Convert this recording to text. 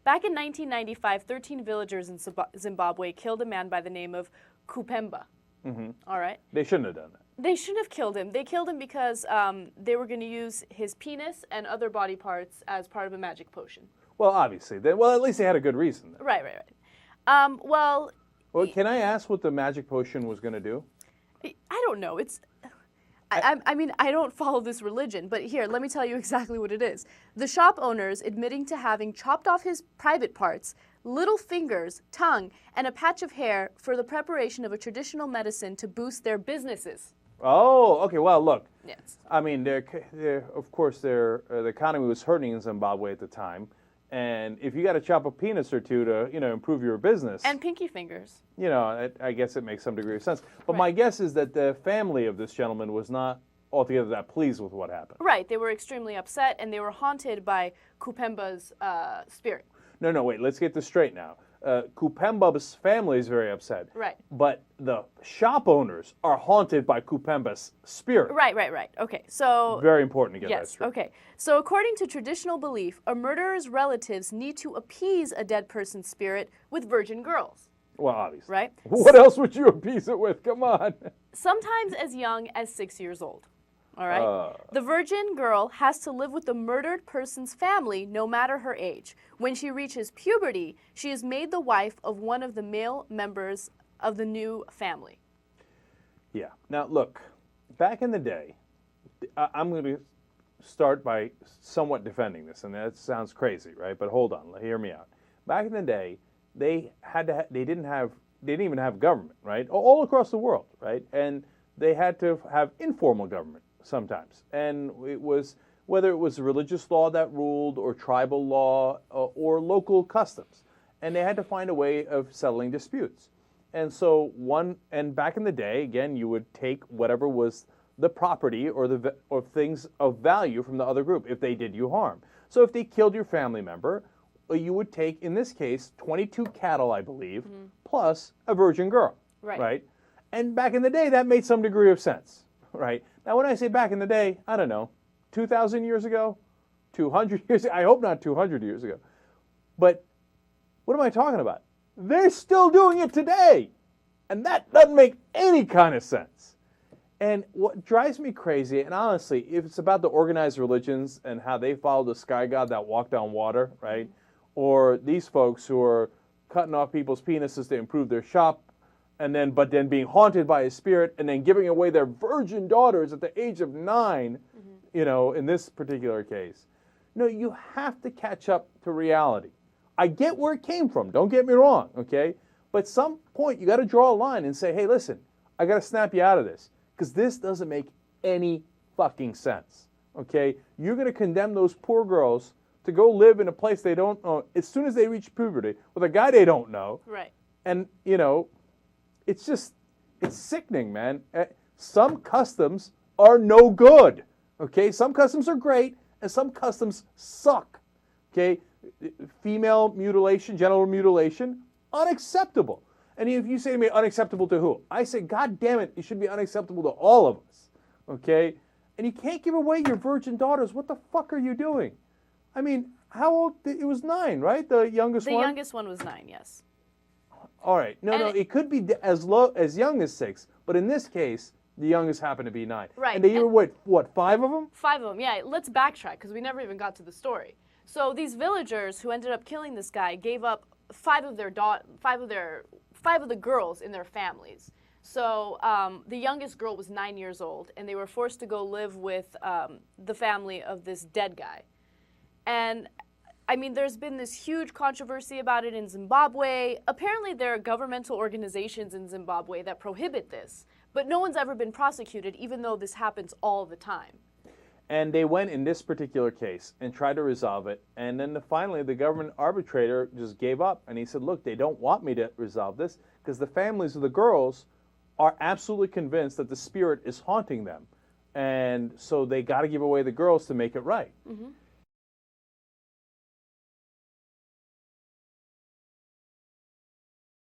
Back in 1995, 13 villagers in Zimbabwe killed a man by the name of Kupemba. All right? They shouldn't have done that. They shouldn't have killed him. They killed him because they were going to use his penis and other body parts as part of a magic potion. Well, obviously. Well, at least they had a good reason. Right, right, right. Well, can I ask what the magic potion was going to do? I don't know. I mean, I don't follow this religion, but here, let me tell you exactly what it is. The shop owners admitting to having chopped off his private parts, little fingers, tongue, and a patch of hair for the preparation of a traditional medicine to boost their businesses. Oh, okay. Well, look. Yes. I mean, of course, the economy was hurting in Zimbabwe at the time. And if you got to chop a penis or two to, improve your business. And pinky fingers. I guess it makes some degree of sense. But my guess is that the family of this gentleman was not altogether that pleased with what happened. Right. They were extremely upset, and they were haunted by Kupemba's spirit. No, wait. Let's get this straight now. Kupemba's family is very upset. Right. But the shop owners are haunted by Kupemba's spirit. Right. Okay, so... Very important to get that yes, straight. Okay. So according to traditional belief, a murderer's relatives need to appease a dead person's spirit with virgin girls. Well, obviously. Right? What else would you appease it with? Come on. Sometimes as young as 6 years old. All right? The virgin girl has to live with the murdered person's family no matter her age. When she reaches puberty, she is made the wife of one of the male members of the new family. Yeah. Now, look, back in the day, I'm going to start by somewhat defending this, and that sounds crazy, right? But hold on, hear me out. Back in the day, they didn't even have government, right? All across the world, right? And they had to have informal government sometimes. And it was, whether it was religious law that ruled, or tribal law, or local customs. And they had to find a way of settling disputes. And so back in the day, again, you would take whatever was the property or things of value from the other group if they did you harm. So if they killed your family member, you would take, in this case, 22 cattle, I believe, plus a virgin girl. Right? And back in the day, that made some degree of sense. Right? Now, when I say back in the day, I don't know, 2,000 years ago, 200 years ago, I hope not 200 years ago. But what am I talking about? They're still doing it today. And that doesn't make any kind of sense. And what drives me crazy, and honestly, if it's about the organized religions and how they follow the sky god that walked on water, right? Or these folks who are cutting off people's penises to improve their shop, but then being haunted by a spirit and then giving away their virgin daughters at the age of 9, in this particular case. No, you have to catch up to reality. I get where it came from, don't get me wrong, okay? But at some point, you got to draw a line and say, hey, listen, I got to snap you out of this, because this doesn't make any fucking sense, okay? You're going to condemn those poor girls to go live in a place they don't know as soon as they reach puberty with a guy they don't know. Right. And, it's sickening, man. Some customs are no good, okay? Some customs are great, and some customs suck, okay? Female mutilation, genital mutilation, unacceptable. And if you say to me, unacceptable to who? I say, God damn it, it should be unacceptable to all of us, okay? And you can't give away your virgin daughters. What the fuck are you doing? I mean, how old? It was 9, right? The youngest one? The youngest one was 9, yes. All right. No, it could be as young as 6, but in this case, the youngest happened to be 9. Right. And they were, what, 5 of them? 5 of them, yeah. Let's backtrack, because we never even got to the story. So these villagers who ended up killing this guy gave up 5 of the girls in their families. So the youngest girl was 9 years old, and they were forced to go live with the family of this dead guy. And I mean, there's been this huge controversy about it in Zimbabwe. Apparently, there are governmental organizations in Zimbabwe that prohibit this, but no one's ever been prosecuted, even though this happens all the time. And they went in this particular case and tried to resolve it. And then finally, the government arbitrator just gave up. And he said, look, they don't want me to resolve this because the families of the girls are absolutely convinced that the spirit is haunting them. And so they got to give away the girls to make it right.